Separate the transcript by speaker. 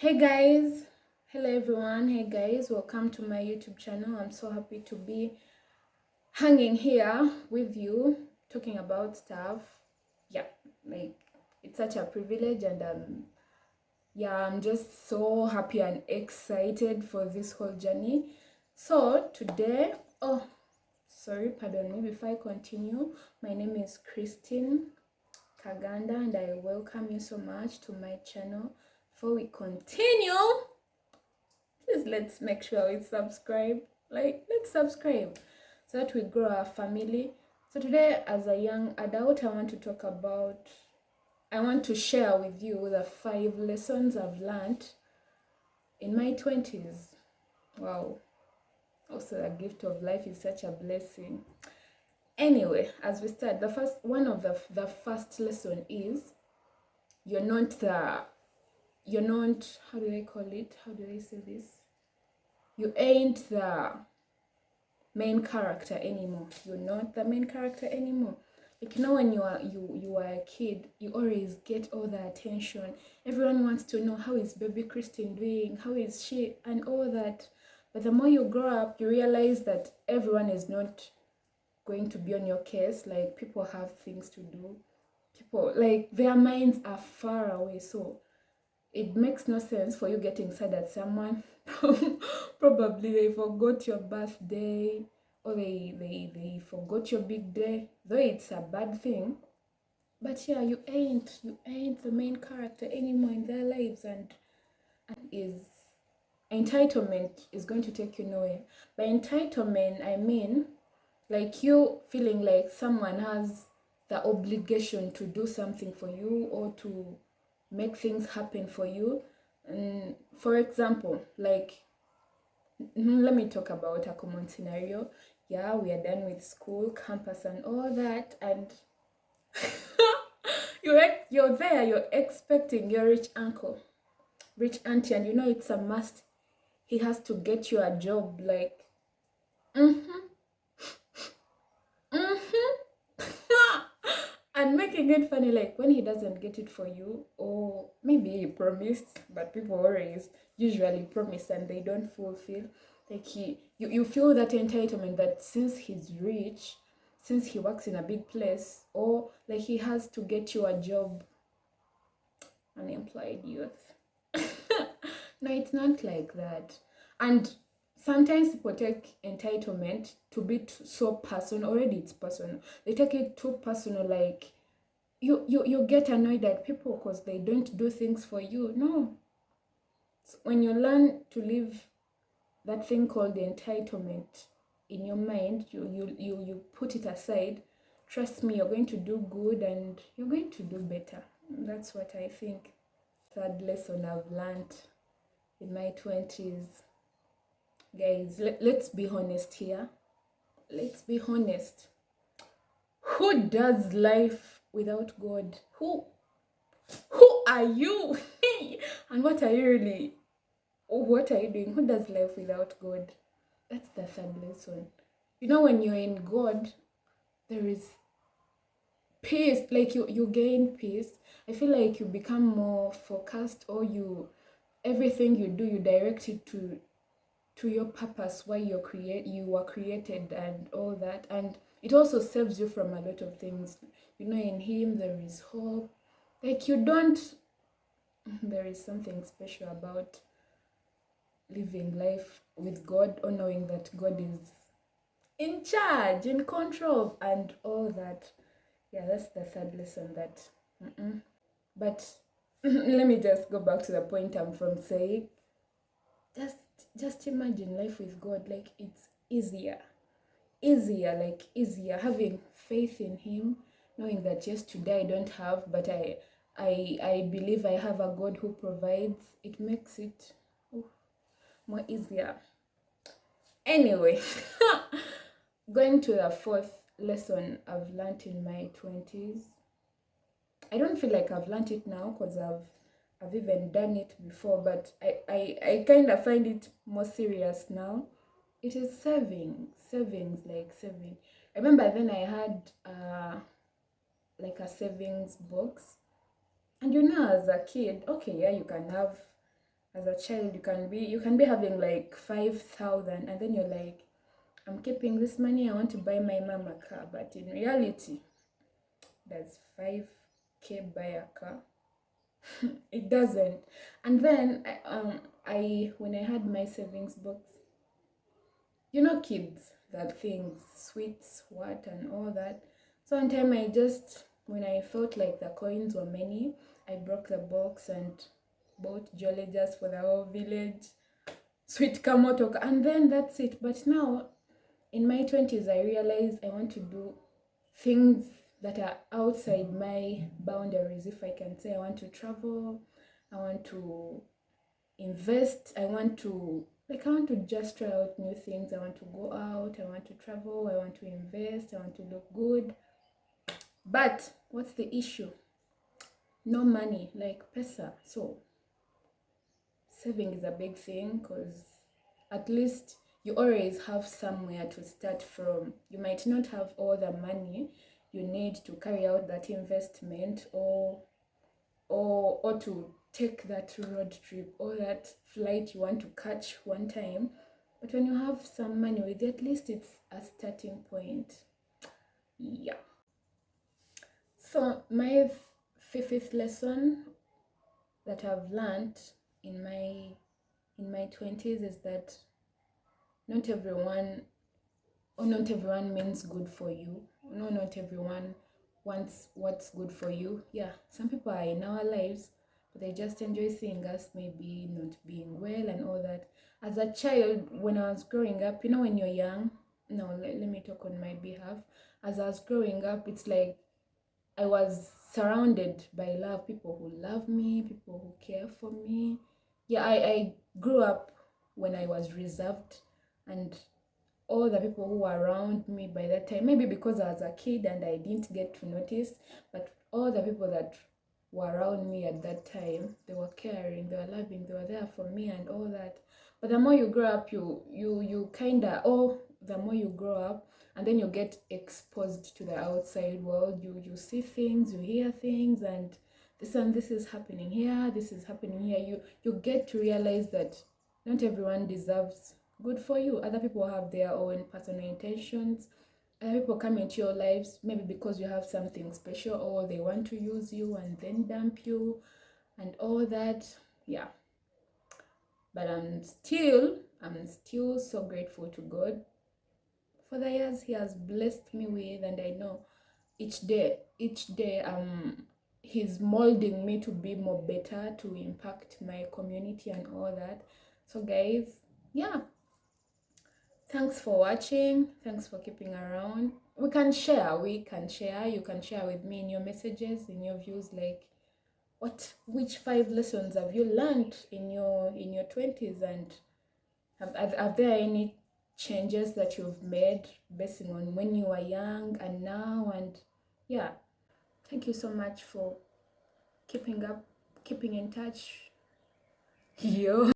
Speaker 1: Hey guys, hello everyone. Hey guys, welcome to my YouTube channel. I'm so happy to be hanging here with you talking about stuff. Yeah, like it's such a privilege, and I'm just so happy and excited for this whole journey. So today, pardon me before I continue. My name is Christine Kaganda, and I welcome you so much to my channel. Before we continue, please let's make sure we subscribe. Let's subscribe so that we grow our family. So today, as a young adult, I want to share with you the 5 lessons I've learned in my 20s. Wow. Also, the gift of life is such a blessing. Anyway, as we start, the first lesson is you're not how do I call it? How do I say this? You ain't the main character anymore. You're not the main character anymore. Like, when you are a kid, you always get all the attention. Everyone wants to know, how is baby Christine doing, how is she, and all that. But the more you grow up, you realize that everyone is not going to be on your case. Like, people have things to do. People, like, their minds are far away, so it makes no sense for you getting sad at someone. Probably they forgot your birthday, or they forgot your big day, though it's a bad thing. But yeah, you ain't the main character anymore in their lives, and is entitlement is going to take you nowhere. By entitlement, I mean like you feeling like someone has the obligation to do something for you or to make things happen for you. And for example, like, let me talk about a common scenario. Yeah, we are done with school, campus, and all that, and you're there, you're expecting your rich uncle, rich auntie, and it's a must. He has to get you a job, like, mm-hmm, mm-hmm. And making it funny, like when he doesn't get it for you, or maybe he promised, but people always usually promise and they don't fulfill. Like you feel that entitlement that since he's rich, since he works in a big place, or like he has to get you a job. Unemployed youth. No, it's not like that. And sometimes people take entitlement to be so personal. Already it's personal. They take it too personal, like you get annoyed at people because they don't do things for you. No. So when you learn to live that thing called the entitlement in your mind, you put it aside. Trust me, you're going to do good and you're going to do better. That's what I think. Third lesson I've learned in my 20s. Guys, let's be honest here. Let's be honest. Who does life without God? Who are you? And what are you doing? Who does life without God? That's the third lesson. When you're in God, there is peace. Like you gain peace. I feel like you become more focused, or everything you do, you direct it to your purpose, why you were created, and all that. And it also saves you from a lot of things. In him there is hope. Like, there is something special about living life with God, or knowing that God is in charge, in control, and all that. Yeah, that's the third lesson. But let me just go back to the point I'm from saying. just just imagine life with God. Like, it's easier having faith in him, knowing that, yes, today I don't have, but I believe I have a God who provides. It makes it more easier. Anyway, going to the fourth lesson I've learned in my 20s. I don't feel like I've learned it now because I've even done it before, but I kind of find it more serious now. It is savings, like saving. I remember then I had like a savings box, and as a kid, okay, yeah, you can have As a child, you can be having like 5,000, and then you're like, I'm keeping this money, I want to buy my mom a car. But in reality, does 5K buy a car? It doesn't. And then I when I had my savings box, kids, that things, sweets, what, and all that. So one time when I felt like the coins were many, I broke the box and bought jolly just for the whole village, sweet kamotok, and then that's it. But now, in my 20s, I realized I want to do things that are outside my boundaries, if I can say. I want to travel, I want to invest, I want to just try out new things. I want to go out, I want to travel, I want to invest, I want to look good. But what's the issue? No money, like pesa. So saving is a big thing, because at least you always have somewhere to start from. You might not have all the money you need to carry out that investment, or to take that road trip or that flight you want to catch one time. But when you have some money with you, at least it's a starting point. Yeah. So my fifth lesson that I've learned in my 20s is that not everyone not everyone means good for you. No, not everyone wants what's good for you. Yeah, some people are in our lives, but they just enjoy seeing us maybe not being well and all that. As a child, when I was growing up, when you're young, no, let me talk on my behalf. As I was growing up, it's like I was surrounded by love, people who love me, people who care for me. Yeah, I grew up when I was reserved, and all the people who were around me by that time, maybe because I was a kid and I didn't get to notice, but all the people that were around me at that time, they were caring, they were loving, they were there for me and all that. But the more you grow up, you kind of, the more you grow up, and then you get exposed to the outside world, you see things, you hear things, and this is happening here, this is happening here. You get to realize that not everyone deserves good for you. Other people have their own personal intentions. Other people come into your lives maybe because you have something special, or they want to use you and then dump you and all that. Yeah. But I'm still so grateful to God for the years He has blessed me with, and I know each day He's molding me to be more better, to impact my community and all that. So guys, yeah, thanks for watching. Thanks for keeping around. We can share. You can share with me in your messages, in your views, like which 5 lessons have you learned in your 20s, and have there any changes that you've made based on when you were young and now? And yeah, thank you so much for keeping in touch. Yo.